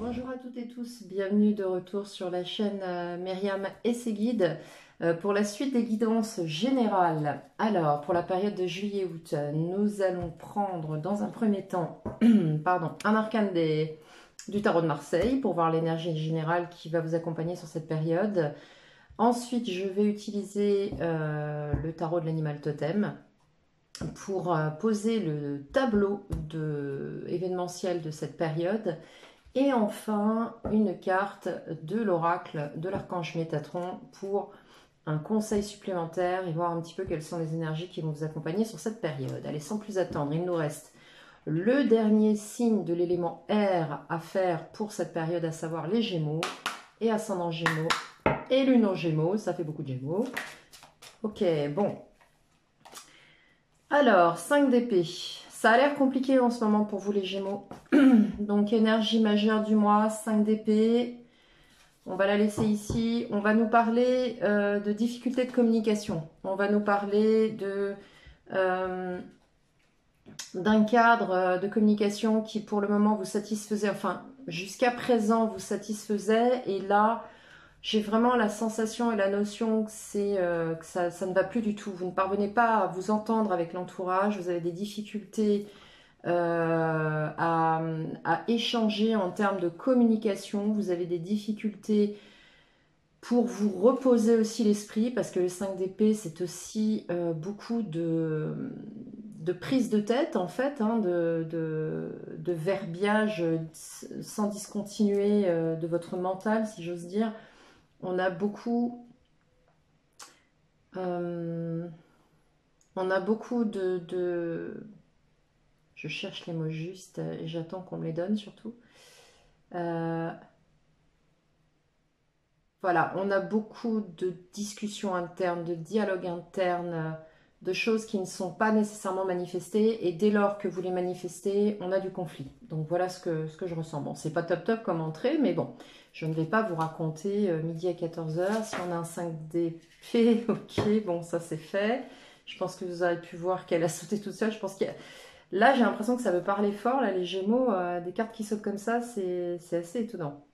Bonjour à toutes et tous, bienvenue de retour sur la chaîne Myriam et ses guides pour la suite des guidances générales. Alors, pour la période de juillet-août, nous allons prendre dans un premier temps pardon, un arcane du tarot de Marseille pour voir l'énergie générale qui va vous accompagner sur cette période. Ensuite, je vais utiliser le tarot de l'animal totem pour poser le tableau événementiel de cette période. Et enfin, une carte de l'oracle de l'archange Métatron pour un conseil supplémentaire et voir un petit peu quelles sont les énergies qui vont vous accompagner sur cette période. Allez, sans plus attendre, il nous reste le dernier signe de l'élément air à faire pour cette période, à savoir les Gémeaux et ascendant Gémeaux et lune en Gémeaux. Ça fait beaucoup de Gémeaux. Ok, bon. Alors, 5 d'épée. Ça a l'air compliqué en ce moment pour vous les Gémeaux. Donc, énergie majeure du mois, 5 d'épée. On va la laisser ici. On va nous parler de difficultés de communication. On va nous parler d'un cadre de communication qui, pour le moment, vous satisfaisait. Enfin, jusqu'à présent, vous satisfaisait. Et là, j'ai vraiment la sensation et la notion que ça ne va plus du tout. Vous ne parvenez pas à vous entendre avec l'entourage. Vous avez des difficultés à échanger en termes de communication. Vous avez des difficultés pour vous reposer aussi l'esprit, parce que le 5 d'épée, c'est aussi beaucoup de prise de tête, en fait, hein, de verbiage sans discontinuer de votre mental, si j'ose dire. On a beaucoup... on a beaucoup je cherche les mots justes et j'attends qu'on me les donne surtout. Voilà, on a beaucoup de discussions internes, de dialogues internes, de choses qui ne sont pas nécessairement manifestées. Et dès lors que vous les manifestez, on a du conflit. Donc voilà ce que je ressens. Bon, c'est pas top top comme entrée, mais bon, je ne vais pas vous raconter midi à 14h. Si on a un 5 d'épée, ok, bon, ça c'est fait. Je pense que vous avez pu voir qu'elle a sauté toute seule. Je pense qu'il y a... Là, j'ai l'impression que ça veut parler fort, là, les Gémeaux. Des cartes qui sautent comme ça, c'est assez étonnant.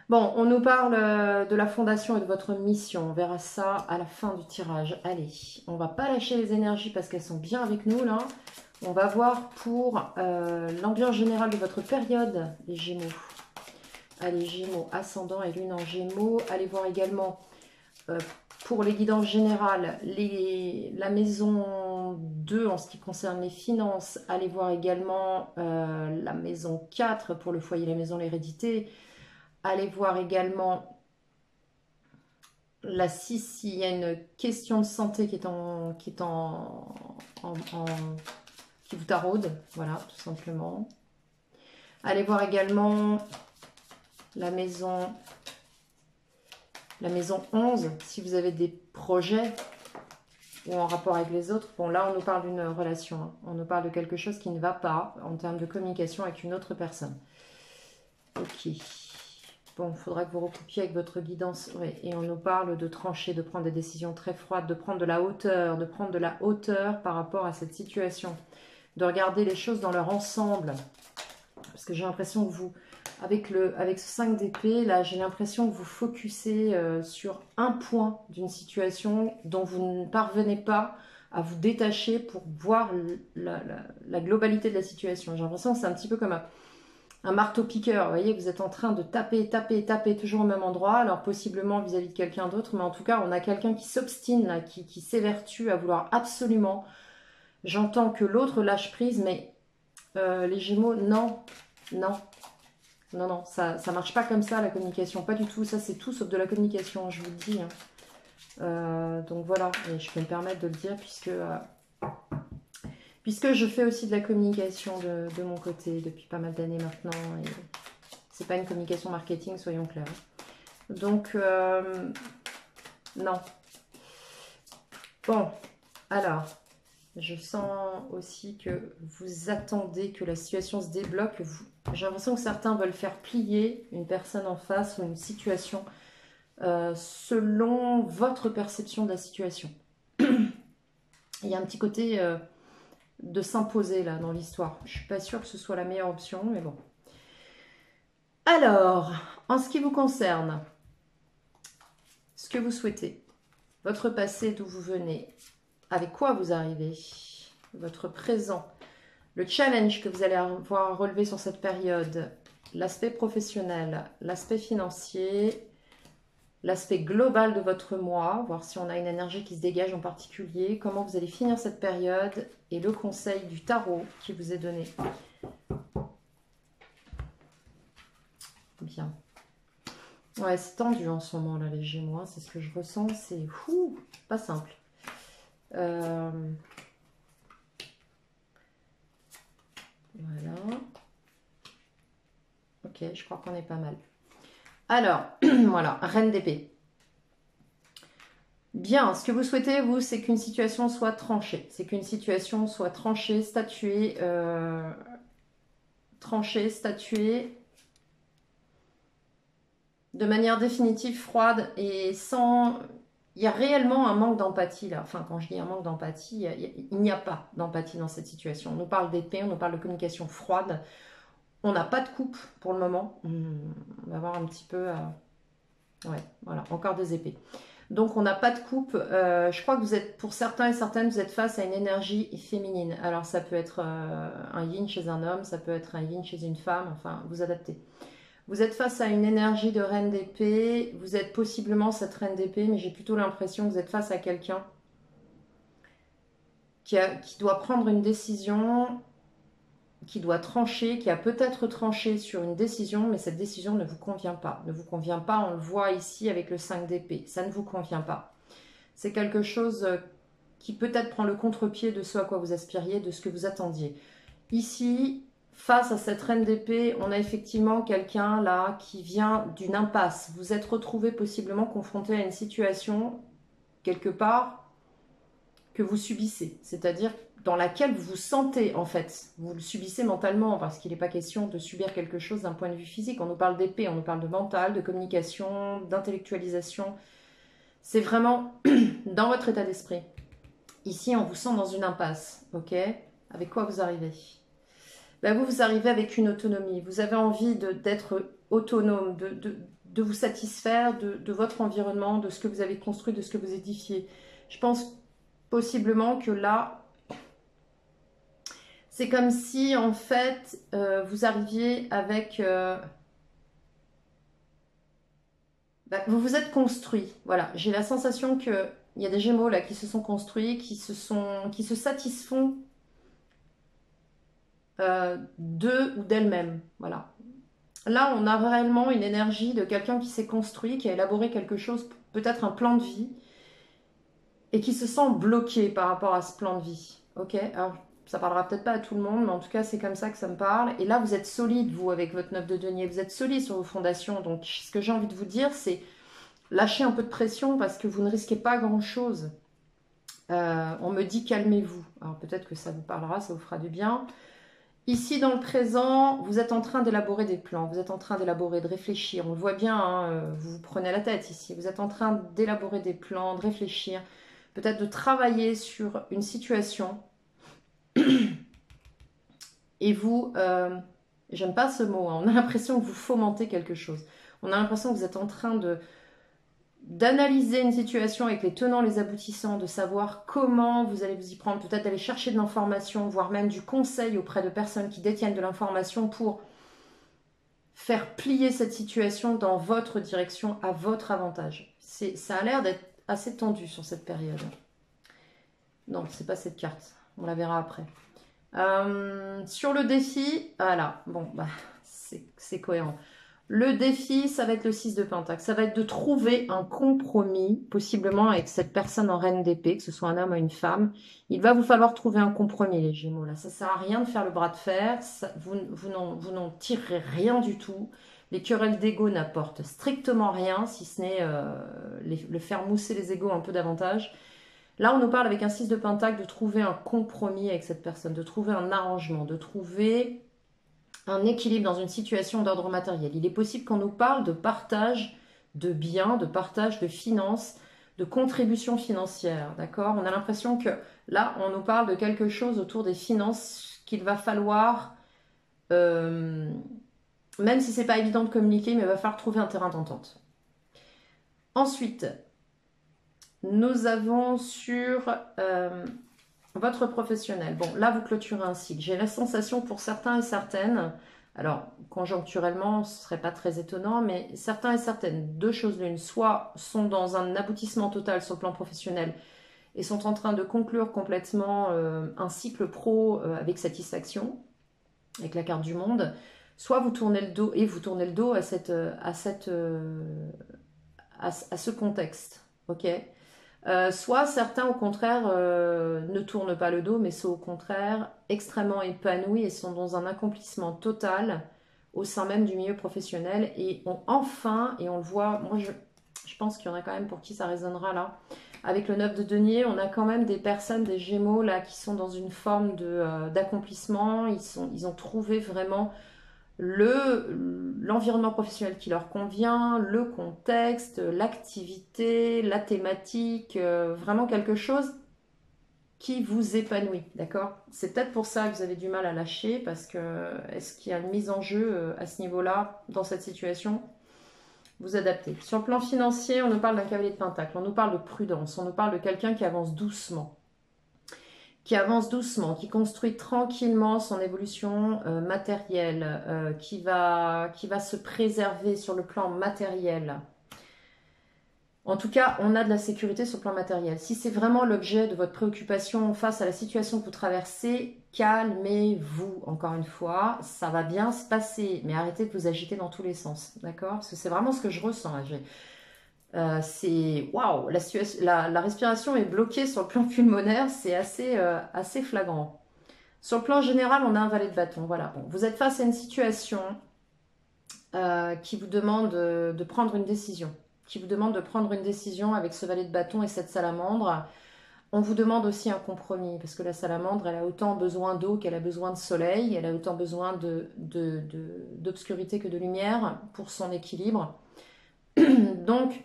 Bon, on nous parle de la fondation et de votre mission. On verra ça à la fin du tirage. Allez, on va pas lâcher les énergies parce qu'elles sont bien avec nous là. On va voir pour l'ambiance générale de votre période, les Gémeaux. Allez, Gémeaux, ascendant et lune en Gémeaux. Allez voir également pour les guidances générales, la maison 2 en ce qui concerne les finances. Allez voir également la maison 4 pour le foyer, la maison, l'hérédité. Allez voir également la 6 s'il y a une question de santé qui vous taraude. Voilà, tout simplement. Allez voir également la maison 11 si vous avez des projets ou en rapport avec les autres. Bon, là, on nous parle d'une relation. Hein. On nous parle de quelque chose qui ne va pas en termes de communication avec une autre personne. Ok. Bon, il faudra que vous recoupiez avec votre guidance. Ouais, et on nous parle de trancher, de prendre des décisions très froides, de prendre de la hauteur par rapport à cette situation. De regarder les choses dans leur ensemble. Parce que j'ai l'impression que vous, avec ce 5 d'épée, là, j'ai l'impression que vous focussez sur un point d'une situation dont vous ne parvenez pas à vous détacher pour voir la globalité de la situation. J'ai l'impression que c'est un petit peu comme un marteau-piqueur, vous voyez, vous êtes en train de taper, toujours au même endroit, alors possiblement vis-à-vis de quelqu'un d'autre, mais en tout cas, on a quelqu'un qui s'obstine, là, qui s'évertue à vouloir absolument. J'entends que l'autre lâche prise, mais les Gémeaux, non, ça marche pas comme ça, la communication, pas du tout, ça c'est tout sauf de la communication, je vous le dis. Hein. Donc voilà, et je peux me permettre de le dire puisque je fais aussi de la communication de mon côté depuis pas mal d'années maintenant. Et c'est pas une communication marketing, soyons clairs. Donc, non. Bon, alors, je sens aussi que vous attendez que la situation se débloque. J'ai l'impression que certains veulent faire plier une personne en face ou une situation selon votre perception de la situation. Il y a un petit côté... de s'imposer là dans l'histoire. Je suis pas sûre que ce soit la meilleure option, mais bon. Alors, en ce qui vous concerne, ce que vous souhaitez, votre passé, d'où vous venez, avec quoi vous arrivez, votre présent, le challenge que vous allez avoir à relever sur cette période, l'aspect professionnel, l'aspect financier, l'aspect global de votre mois, voir si on a une énergie qui se dégage en particulier, comment vous allez finir cette période et le conseil du tarot qui vous est donné. Bien. Ouais, c'est tendu en ce moment là les Gémeaux, c'est ce que je ressens, c'est pas simple. Voilà. Ok, je crois qu'on est pas mal. Alors, voilà, Reine d'épée. Bien, ce que vous souhaitez, vous, c'est qu'une situation soit tranchée. C'est qu'une situation soit tranchée, statuée, de manière définitive, froide et sans... Il y a réellement un manque d'empathie là. Enfin, quand je dis un manque d'empathie, il n'y a pas d'empathie dans cette situation. On nous parle d'épée, on nous parle de communication froide. On n'a pas de coupe pour le moment. On va voir un petit peu... Ouais, voilà, encore des épées. Donc, on n'a pas de coupe. Je crois que vous êtes, pour certains et certaines, vous êtes face à une énergie féminine. Alors, ça peut être un yin chez un homme, ça peut être un yin chez une femme. Enfin, vous adaptez. Vous êtes face à une énergie de reine d'épée. Vous êtes possiblement cette reine d'épée, mais j'ai plutôt l'impression que vous êtes face à quelqu'un qui doit prendre une décision, qui doit trancher, qui a peut-être tranché sur une décision, mais cette décision ne vous convient pas. Ne vous convient pas, on le voit ici avec le 5 d'épée. Ça ne vous convient pas. C'est quelque chose qui peut-être prend le contre-pied de ce à quoi vous aspiriez, de ce que vous attendiez. Ici, face à cette reine d'épée, on a effectivement quelqu'un là qui vient d'une impasse. Vous êtes retrouvé possiblement confronté à une situation, quelque part, que vous subissez. C'est-à-dire dans laquelle vous vous sentez, en fait. Vous le subissez mentalement, parce qu'il n'est pas question de subir quelque chose d'un point de vue physique. On nous parle d'épée, on nous parle de mental, de communication, d'intellectualisation. C'est vraiment dans votre état d'esprit. Ici, on vous sent dans une impasse, ok? Avec quoi vous arrivez? Ben vous arrivez avec une autonomie. Vous avez envie d'être autonome, de vous satisfaire de votre environnement, de ce que vous avez construit, de ce que vous édifiez. Je pense possiblement que là, c'est comme si, en fait, vous arriviez avec... vous vous êtes construit. Voilà, j'ai la sensation qu'il y a des Gémeaux là qui se sont construits, qui se satisfont d'eux ou d'elles-mêmes. Voilà. Là, on a réellement une énergie de quelqu'un qui s'est construit, qui a élaboré quelque chose, peut-être un plan de vie, et qui se sent bloqué par rapport à ce plan de vie. Ok? Alors, ça parlera peut-être pas à tout le monde, mais en tout cas, c'est comme ça que ça me parle. Et là, vous êtes solide, vous, avec votre 9 de denier. Vous êtes solide sur vos fondations. Donc, ce que j'ai envie de vous dire, c'est lâcher un peu de pression parce que vous ne risquez pas grand-chose. On me dit calmez-vous. Alors, peut-être que ça vous parlera, ça vous fera du bien. Ici, dans le présent, vous êtes en train d'élaborer des plans, vous êtes en train d'élaborer, de réfléchir. On le voit bien, hein, vous vous prenez la tête ici. Vous êtes en train d'élaborer des plans, de réfléchir, peut-être de travailler sur une situation. Et vous, j'aime pas ce mot, hein, on a l'impression que vous fomentez quelque chose. On a l'impression que vous êtes en train d'analyser une situation avec les tenants, les aboutissants, de savoir comment vous allez vous y prendre, peut-être d'aller chercher de l'information, voire même du conseil auprès de personnes qui détiennent de l'information pour faire plier cette situation dans votre direction, à votre avantage. Ça a l'air d'être assez tendu sur cette période. Non, c'est pas cette carte, on la verra après. Sur le défi, voilà, bon, c'est cohérent. Le défi, ça va être le 6 de Pentacle. Ça va être de trouver un compromis, possiblement avec cette personne en reine d'épée, que ce soit un homme ou une femme. Il va vous falloir trouver un compromis, les Gémeaux. Là, ça sert à rien de faire le bras de fer. Vous n'en tirerez rien du tout. Les querelles d'ego n'apportent strictement rien, si ce n'est le faire mousser les égos un peu davantage. Là, on nous parle avec un 6 de Pentacle de trouver un compromis avec cette personne, de trouver un arrangement, de trouver un équilibre dans une situation d'ordre matériel. Il est possible qu'on nous parle de partage de biens, de partage de finances, de contribution financière, d'accord? On a l'impression que là, on nous parle de quelque chose autour des finances qu'il va falloir même si c'est pas évident de communiquer, mais il va falloir trouver un terrain d'entente. Ensuite, nous avons sur votre professionnel. Bon, là, vous clôturez un cycle. J'ai la sensation pour certains et certaines, alors conjoncturellement, ce ne serait pas très étonnant, mais certains et certaines, deux choses l'une, soit sont dans un aboutissement total sur le plan professionnel et sont en train de conclure complètement un cycle pro avec satisfaction, avec la carte du monde, soit vous tournez le dos, et vous tournez le dos à ce contexte, ok. Soit certains au contraire ne tournent pas le dos, mais sont au contraire extrêmement épanouis et sont dans un accomplissement total au sein même du milieu professionnel et ont enfin, et on le voit, moi je pense qu'il y en a quand même pour qui ça résonnera là, avec le 9 de denier, on a quand même des personnes, des gémeaux là qui sont dans une forme d'accomplissement, ils ont trouvé vraiment l'environnement professionnel qui leur convient, le contexte, l'activité, la thématique, vraiment quelque chose qui vous épanouit, d'accord? C'est peut-être pour ça que vous avez du mal à lâcher, parce que est-ce qu'il y a une mise en jeu à ce niveau-là, dans cette situation? Vous adaptez. Sur le plan financier, on nous parle d'un cavalier de pentacle, on nous parle de prudence, on nous parle de quelqu'un qui avance doucement, qui construit tranquillement son évolution matérielle, qui va se préserver sur le plan matériel. En tout cas, on a de la sécurité sur le plan matériel. Si c'est vraiment l'objet de votre préoccupation face à la situation que vous traversez, calmez-vous, encore une fois, ça va bien se passer, mais arrêtez de vous agiter dans tous les sens, d'accord? Parce que c'est vraiment ce que je ressens. C'est waouh, la respiration est bloquée sur le plan pulmonaire, c'est assez flagrant. Sur le plan général, on a un valet de bâton. Voilà, bon, vous êtes face à une situation qui vous demande de prendre une décision, avec ce valet de bâton et cette salamandre. On vous demande aussi un compromis, parce que la salamandre, elle a autant besoin d'eau qu'elle a besoin de soleil, elle a autant besoin d'obscurité que de lumière pour son équilibre. Donc,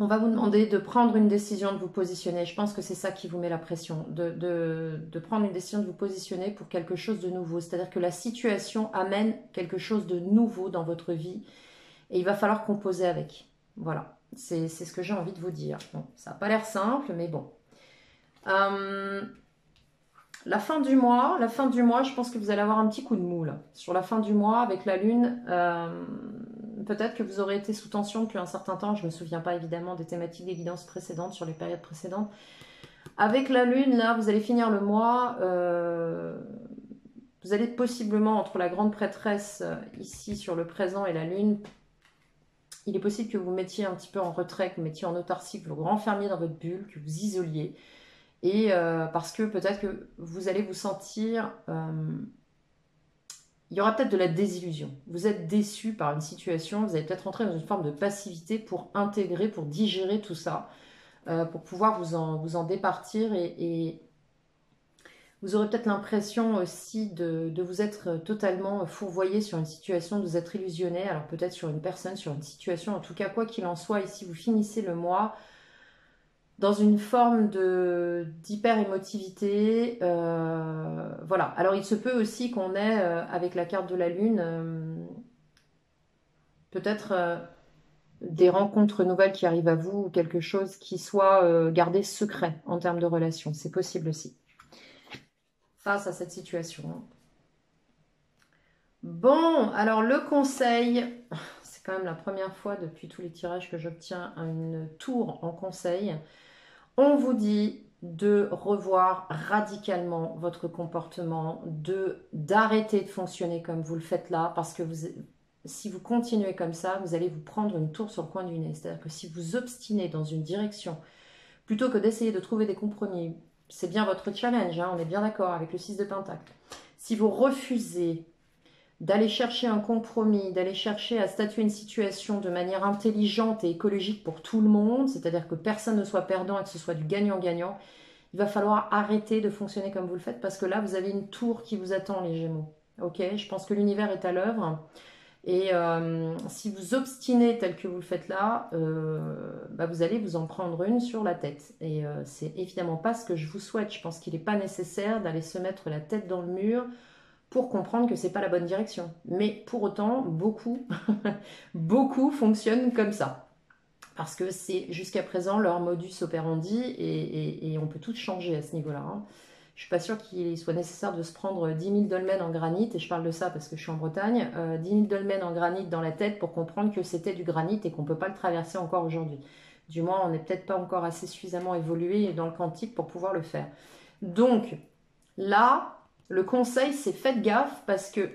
on va vous demander de prendre une décision, de vous positionner. Je pense que c'est ça qui vous met la pression, de prendre une décision, de vous positionner pour quelque chose de nouveau. C'est-à-dire que la situation amène quelque chose de nouveau dans votre vie et il va falloir composer avec. Voilà, c'est ce que j'ai envie de vous dire. Bon, ça n'a pas l'air simple, mais bon. La fin du mois, je pense que vous allez avoir un petit coup de mou là. Sur la fin du mois, avec la lune, peut-être que vous aurez été sous tension depuis un certain temps. Je ne me souviens pas évidemment des thématiques des guidances précédentes sur les périodes précédentes. Avec la lune, là, vous allez finir le mois. Vous allez possiblement, entre la grande prêtresse ici sur le présent et la lune, il est possible que vous mettiez un petit peu en retrait, que vous mettiez en autarcie, que vous renfermiez dans votre bulle, que vous isoliez. Et parce que peut-être que vous allez vous sentir... il y aura peut-être de la désillusion. Vous êtes déçu par une situation, vous allez peut-être rentrer dans une forme de passivité pour intégrer, pour digérer tout ça, pour pouvoir vous en départir et vous aurez peut-être l'impression aussi de vous être totalement fourvoyé sur une situation, de vous être illusionné, alors peut-être sur une personne, sur une situation, en tout cas quoi qu'il en soit, ici vous finissez le mois dans une forme d'hyper-émotivité. Voilà. Alors, il se peut aussi qu'on ait, avec la carte de la Lune, peut-être des rencontres nouvelles qui arrivent à vous ou quelque chose qui soit gardé secret en termes de relations. C'est possible aussi. Face à cette situation. Bon, alors le conseil, c'est quand même la première fois depuis tous les tirages que j'obtiens une tour en conseil. On vous dit de revoir radicalement votre comportement, d'arrêter de fonctionner comme vous le faites là, parce que si vous continuez comme ça, vous allez vous prendre une tour sur le coin du nez. C'est-à-dire que si vous obstinez dans une direction, plutôt que d'essayer de trouver des compromis, c'est bien votre challenge, hein, on est bien d'accord avec le 6 de Pentacle. Si vous refusez d'aller chercher un compromis, d'aller chercher à statuer une situation de manière intelligente et écologique pour tout le monde, c'est-à-dire que personne ne soit perdant et que ce soit du gagnant-gagnant, il va falloir arrêter de fonctionner comme vous le faites parce que là, vous avez une tour qui vous attend, les Gémeaux. Ok, je pense que l'univers est à l'œuvre. Et si vous obstinez tel que vous le faites là, vous allez vous en prendre une sur la tête. Et c'est évidemment pas ce que je vous souhaite. Je pense qu'il n'est pas nécessaire d'aller se mettre la tête dans le mur pour comprendre que c'est pas la bonne direction. Mais pour autant, beaucoup, beaucoup fonctionnent comme ça. Parce que c'est jusqu'à présent leur modus operandi et on peut tout changer à ce niveau-là. Hein. Je suis pas sûre qu'il soit nécessaire de se prendre 10 000 dolmens en granit, et je parle de ça parce que je suis en Bretagne, 10 000 dolmens en granit dans la tête pour comprendre que c'était du granit et qu'on ne peut pas le traverser encore aujourd'hui. Du moins, on n'est peut-être pas encore assez suffisamment évolué dans le quantique pour pouvoir le faire. Donc, là, le conseil, c'est faites gaffe parce que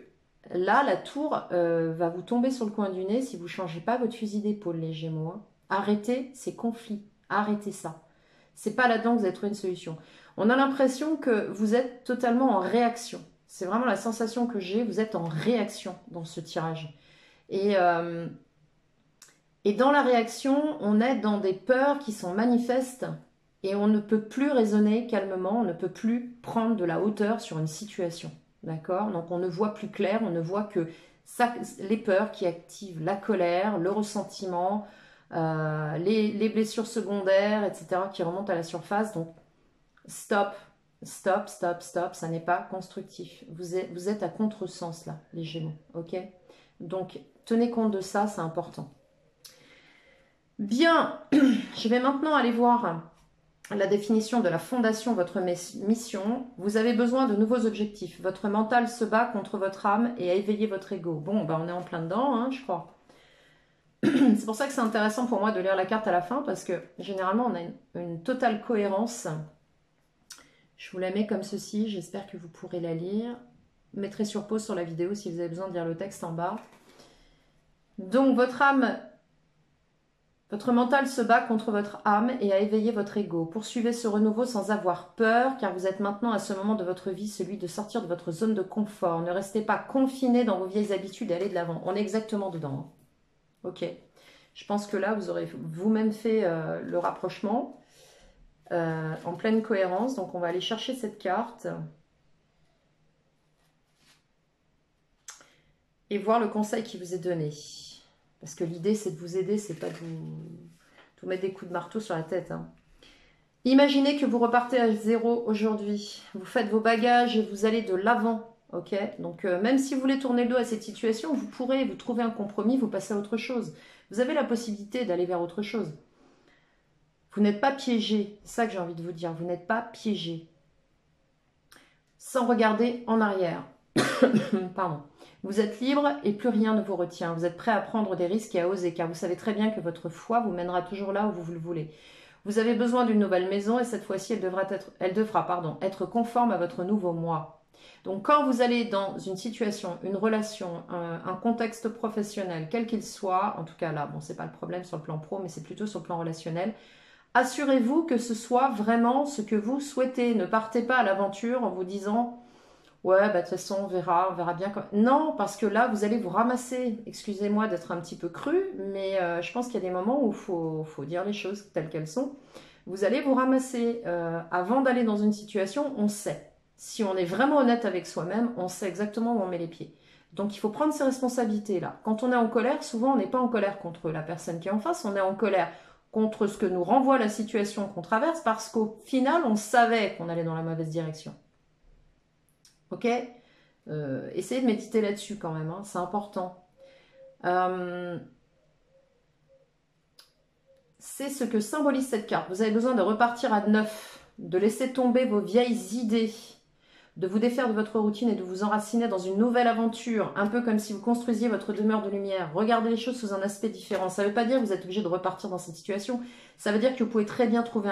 là, la tour va vous tomber sur le coin du nez si vous ne changez pas votre fusil d'épaule, les Gémeaux. Hein. Arrêtez ces conflits, arrêtez ça. C'est pas là-dedans que vous allez trouver une solution. On a l'impression que vous êtes totalement en réaction. C'est vraiment la sensation que j'ai, vous êtes en réaction dans ce tirage. Et dans la réaction, on est dans des peurs qui sont manifestes et on ne peut plus raisonner calmement, on ne peut plus prendre de la hauteur sur une situation. D'accord? Donc on ne voit plus clair, on ne voit que ça, les peurs qui activent la colère, le ressentiment, les blessures secondaires, etc., qui remontent à la surface. Donc, stop, stop, stop, stop, ça n'est pas constructif. Vous êtes à contresens, là, les Gémeaux, ok? Donc, tenez compte de ça, c'est important. Bien, je vais maintenant aller voir la définition de la fondation de votre mission. Vous avez besoin de nouveaux objectifs. Votre mental se bat contre votre âme et a éveillé votre ego. Bon, ben on est en plein dedans, hein, je crois. C'est pour ça que c'est intéressant pour moi de lire la carte à la fin parce que généralement on a une totale cohérence. Je vous la mets comme ceci, j'espère que vous pourrez la lire. Mettrai sur pause sur la vidéo si vous avez besoin de lire le texte en bas. Donc votre âme, votre mental se bat contre votre âme et a éveillé votre ego. Poursuivez ce renouveau sans avoir peur car vous êtes maintenant à ce moment de votre vie celui de sortir de votre zone de confort. Ne restez pas confiné dans vos vieilles habitudes et allez de l'avant. On est exactement dedans. Ok, je pense que là, vous aurez vous-même fait le rapprochement en pleine cohérence. Donc, on va aller chercher cette carte et voir le conseil qui vous est donné. Parce que l'idée, c'est de vous aider, c'est pas de vous mettre des coups de marteau sur la tête. Hein. Imaginez que vous repartez à zéro aujourd'hui. Vous faites vos bagages et vous allez de l'avant. Ok, donc même si vous voulez tourner le dos à cette situation, vous pourrez, vous trouver un compromis, vous passez à autre chose. Vous avez la possibilité d'aller vers autre chose. Vous n'êtes pas piégé, c'est ça que j'ai envie de vous dire, vous n'êtes pas piégé. Sans regarder en arrière. Pardon. Vous êtes libre et plus rien ne vous retient. Vous êtes prêt à prendre des risques et à oser, car vous savez très bien que votre foi vous mènera toujours là où vous le voulez. Vous avez besoin d'une nouvelle maison et cette fois-ci, elle devra être conforme à votre nouveau moi. Donc quand vous allez dans une situation, une relation, un contexte professionnel, quel qu'il soit, en tout cas là, bon c'est pas le problème sur le plan pro, mais c'est plutôt sur le plan relationnel, assurez-vous que ce soit vraiment ce que vous souhaitez. Ne partez pas à l'aventure en vous disant « ouais, bah de toute façon on verra bien. » Non, parce que là vous allez vous ramasser, excusez-moi d'être un petit peu cru, mais je pense qu'il y a des moments où il faut dire les choses telles qu'elles sont. Vous allez vous ramasser, avant d'aller dans une situation, on sait. Si on est vraiment honnête avec soi-même, on sait exactement où on met les pieds. Donc il faut prendre ses responsabilités là. Quand on est en colère, souvent on n'est pas en colère contre la personne qui est en face, on est en colère contre ce que nous renvoie la situation qu'on traverse parce qu'au final, on savait qu'on allait dans la mauvaise direction. Ok ? Essayez de méditer là-dessus quand même, hein, c'est important. C'est ce que symbolise cette carte. Vous avez besoin de repartir à neuf, de laisser tomber vos vieilles idées, de vous défaire de votre routine et de vous enraciner dans une nouvelle aventure, un peu comme si vous construisiez votre demeure de lumière. Regardez les choses sous un aspect différent. Ça ne veut pas dire que vous êtes obligé de repartir dans cette situation. Ça veut dire que vous pouvez très bien trouver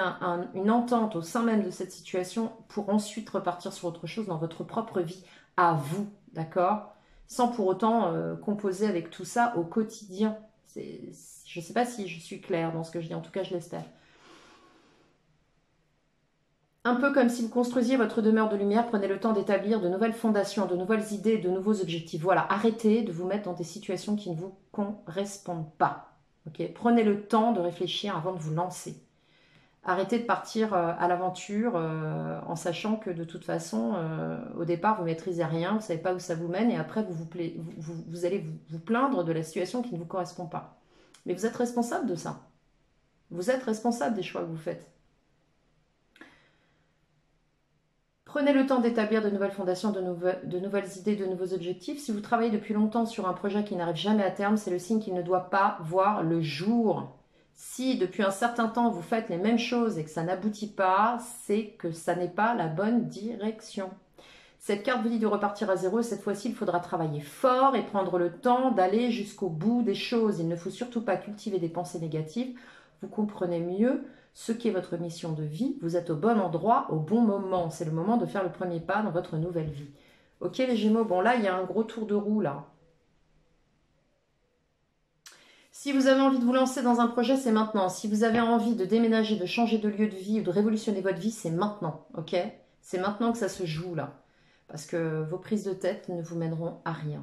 une entente au sein même de cette situation pour ensuite repartir sur autre chose dans votre propre vie à vous, d'accord ? Sans pour autant composer avec tout ça au quotidien. Je ne sais pas si je suis claire dans ce que je dis, en tout cas je l'espère. Un peu comme si vous construisiez votre demeure de lumière, prenez le temps d'établir de nouvelles fondations, de nouvelles idées, de nouveaux objectifs. Voilà, arrêtez de vous mettre dans des situations qui ne vous correspondent pas. Okay, prenez le temps de réfléchir avant de vous lancer. Arrêtez de partir à l'aventure en sachant que de toute façon, au départ, vous ne maîtrisez rien, vous ne savez pas où ça vous mène et après, vous allez vous plaindre de la situation qui ne vous correspond pas. Mais vous êtes responsable de ça. Vous êtes responsable des choix que vous faites. Prenez le temps d'établir de nouvelles fondations, de nouvelles idées, de nouveaux objectifs. Si vous travaillez depuis longtemps sur un projet qui n'arrive jamais à terme, c'est le signe qu'il ne doit pas voir le jour. Si depuis un certain temps vous faites les mêmes choses et que ça n'aboutit pas, c'est que ça n'est pas la bonne direction. Cette carte vous dit de repartir à zéro. Cette fois-ci, il faudra travailler fort et prendre le temps d'aller jusqu'au bout des choses. Il ne faut surtout pas cultiver des pensées négatives. Vous comprenez mieux ce qu'est votre mission de vie. Vous êtes au bon endroit, au bon moment. C'est le moment de faire le premier pas dans votre nouvelle vie. Ok les Gémeaux, bon là, il y a un gros tour de roue là. Si vous avez envie de vous lancer dans un projet, c'est maintenant. Si vous avez envie de déménager, de changer de lieu de vie ou de révolutionner votre vie, c'est maintenant. Ok? C'est maintenant que ça se joue là. Parce que vos prises de tête ne vous mèneront à rien.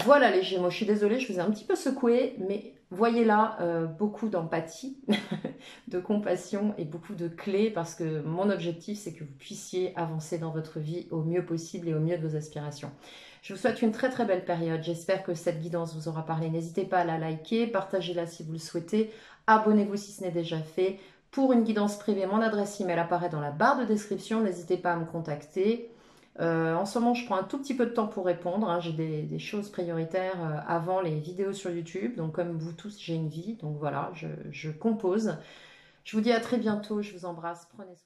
Voilà les Gémeaux, je suis désolée, je vous ai un petit peu secoué, mais voyez là beaucoup d'empathie, de compassion et beaucoup de clés parce que mon objectif c'est que vous puissiez avancer dans votre vie au mieux possible et au mieux de vos aspirations. Je vous souhaite une très très belle période, j'espère que cette guidance vous aura parlé. N'hésitez pas à la liker, partagez-la si vous le souhaitez, abonnez-vous si ce n'est déjà fait. Pour une guidance privée, mon adresse email apparaît dans la barre de description, n'hésitez pas à me contacter. En ce moment, je prends un tout petit peu de temps pour répondre. Hein. J'ai des choses prioritaires avant les vidéos sur YouTube. Donc, comme vous tous, j'ai une vie. Donc voilà, je compose. Je vous dis à très bientôt. Je vous embrasse. Prenez soin.